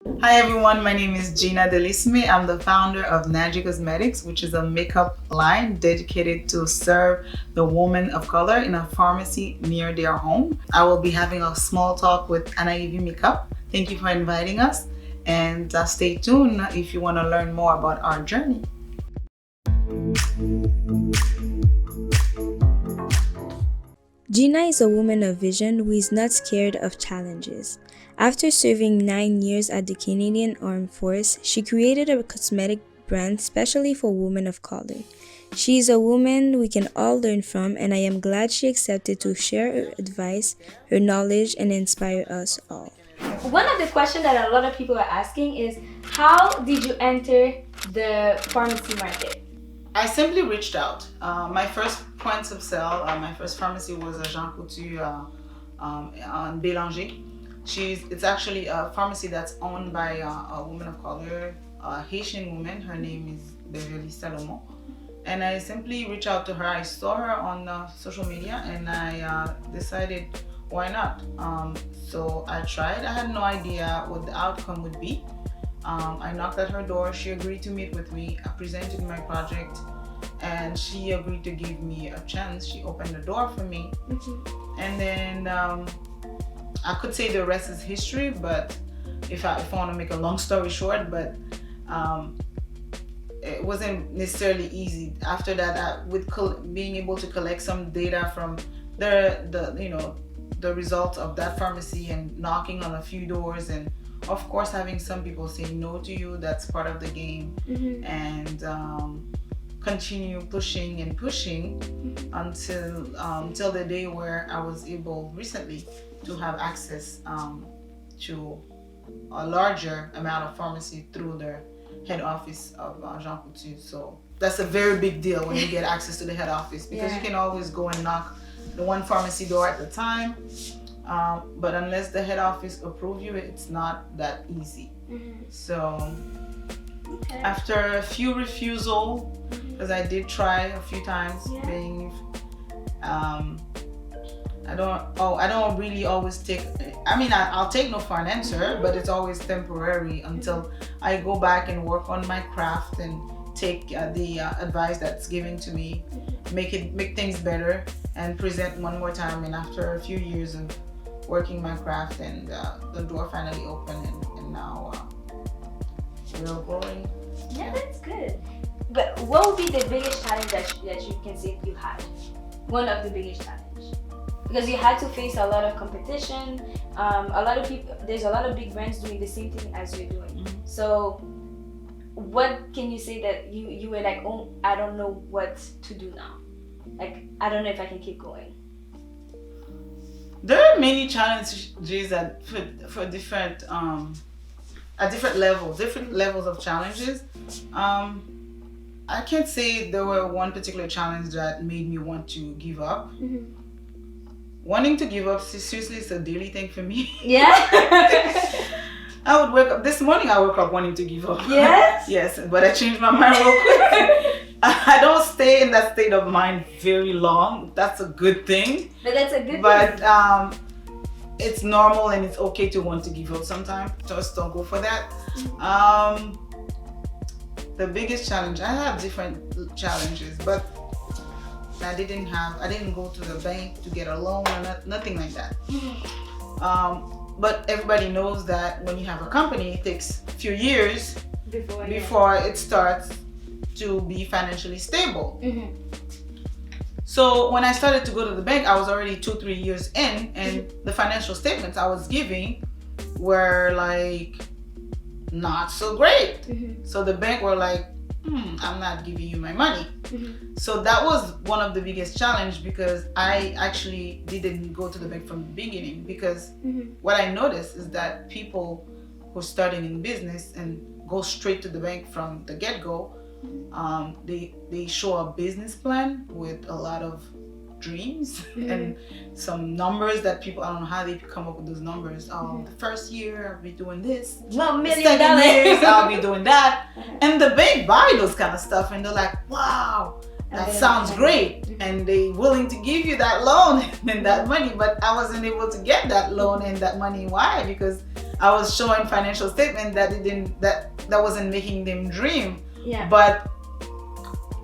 Hi everyone, my name is Gina Delisme. I'm the founder of Nagi Cosmetics, which is a makeup line dedicated to serve the women of color in a pharmacy near their home. I will be having a small talk with Nagi Makeup. Thank you for inviting us, and stay tuned if you want to learn more about our journey. Gina is a woman of vision who is not scared of challenges. After serving 9 years at the Canadian Armed Force, she created a cosmetic brand specially for women of color. She is a woman we can all learn from, and I am glad she accepted to share her advice, her knowledge, and inspire us all. One of the questions that a lot of people are asking is, how did you enter the pharmacy market? I simply reached out. My first points of sale, my first pharmacy was a Jean Coutu on Bélanger. It's actually a pharmacy that's owned by a woman of color, a Haitian woman. Her name is Beverly Salomon. And I simply reached out to her. I saw her on social media and I decided, why not? So I tried. I had no idea what the outcome would be. I knocked at her door. She agreed to meet with me. I presented my project and she agreed to give me a chance. She opened the door for me. And then I could say the rest is history, but if I want to make a long story short, but it wasn't necessarily easy. After that, with being able to collect some data from the results of that pharmacy and knocking on a few doors, and of course having some people say no to you, that's part of the game. And continue pushing and pushing until the day where I was able recently to have access to a larger amount of pharmacy through the head office of Jean Coutu. So that's a very big deal when you get access to the head office, because you can always go and knock the one pharmacy door at the time. But unless the head office approve you, it's not that easy. So after a few refusal, because I did try a few times, being I don't really always take, I'll take no for an answer, but it's always temporary until I go back and work on my craft and take the advice that's given to me, make things better and present one more time. And after a few years of working my craft, and the door finally opened, and now we're growing. Yeah, that's good. But what would be the biggest challenge that you can say you had? One of the biggest challenges, because you had to face a lot of competition. A lot of people. There's a lot of big brands doing the same thing as you're doing. So, what can you say that you were like, oh, I don't know what to do now. Like, I don't know if I can keep going. There are many challenges that for different at different levels of challenges. I can't say there were one particular challenge that made me want to give up. Wanting to give up, seriously, it's a daily thing for me. Yeah. I would wake up this morning. I woke up wanting to give up. Yes. Yes, but I changed my mind real quick. I don't stay in that state of mind very long. That's a good thing. But that's a good thing. But it's normal and it's okay to want to give up sometimes. Just don't go for that. The biggest challenge, I have different challenges, but I didn't go to the bank to get a loan or nothing like that. But everybody knows that when you have a company, it takes a few years before it starts to be financially stable. So when I started to go to the bank, I was already 2-3 years in, and the financial statements I was giving were like not so great. So the bank were like, I'm not giving you my money. So that was one of the biggest challenge, because I actually didn't go to the bank from the beginning, because what I noticed is that people who are starting in business and go straight to the bank from the get-go, they show a business plan with a lot of dreams and some numbers that people, I don't know how they come up with those numbers. The first year I'll be doing this, $1 million. second years I'll be doing that. And the bank buy those kind of stuff and they're like, wow, that sounds great. And they willing to give you that loan and that money, but I wasn't able to get that loan and that money. Why? Because I was showing financial statement that it didn't that wasn't making them dream. Yeah. But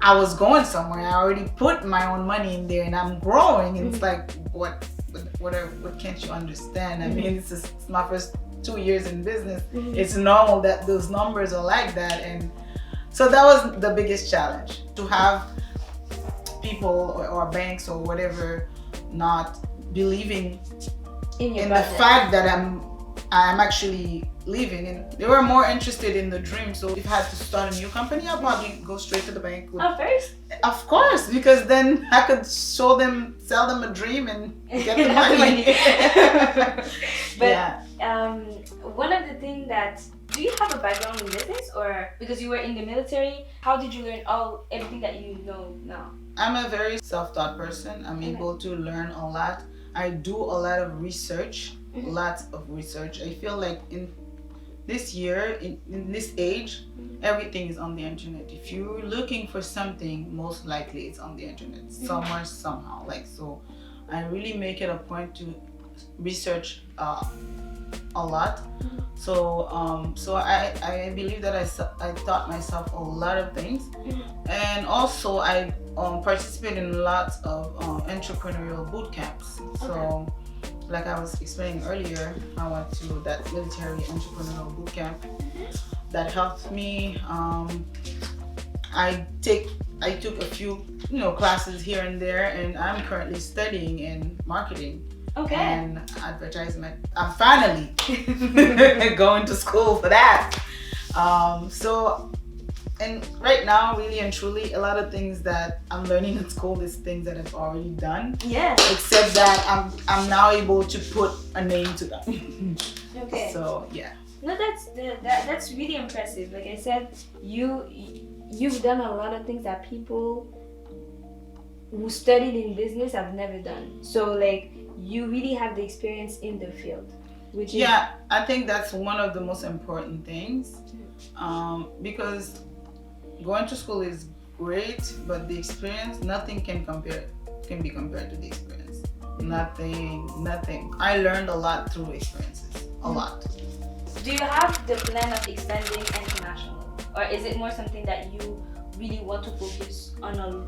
I was going somewhere. I already put my own money in there, and I'm growing. And it's like, what can't you understand? I mean, it's my first 2 years in business. It's normal that those numbers are like that, and so that was the biggest challenge, to have people or banks or whatever not believing In your in the budget. fact that I'm actually leaving, and they were more interested in the dream. So if I had to start a new company, I'll probably go straight to the bank with, First? of course, because then I could sell them a dream and get the Have the money. But Yeah. one of the things that, do you have a background in business, or because you were in the military, how did you learn everything that you know now? I'm a very self-taught person. I'm able to learn a lot. I do a lot of research, lots of research. I feel like in this year, in this age, everything is on the internet. If you're looking for something, most likely it's on the internet, somewhere, somehow. Like, so I really make it a point to research a lot. So I believe that I taught myself a lot of things, and also I participate in lots of entrepreneurial boot camps. So like I was explaining earlier, I went to that military entrepreneurial boot camp that helped me. I took a few classes here and there, and I'm currently studying in marketing and advertisement. I'm finally going to school for that. And right now, really and truly, a lot of things that I'm learning in school is things that I've already done. Yeah. Except that I'm now able to put a name to them. Okay. So yeah. No, that's really impressive. Like I said, you've done a lot of things that people who studied in business have never done. So like, you really have the experience in the field, which is, I think that's one of the most important things, because going to school is great, but the experience, nothing can be compared to the experience. Nothing. I learned a lot through experiences, a lot. Do you have the plan of expanding internationally, or is it more something that you really want to focus on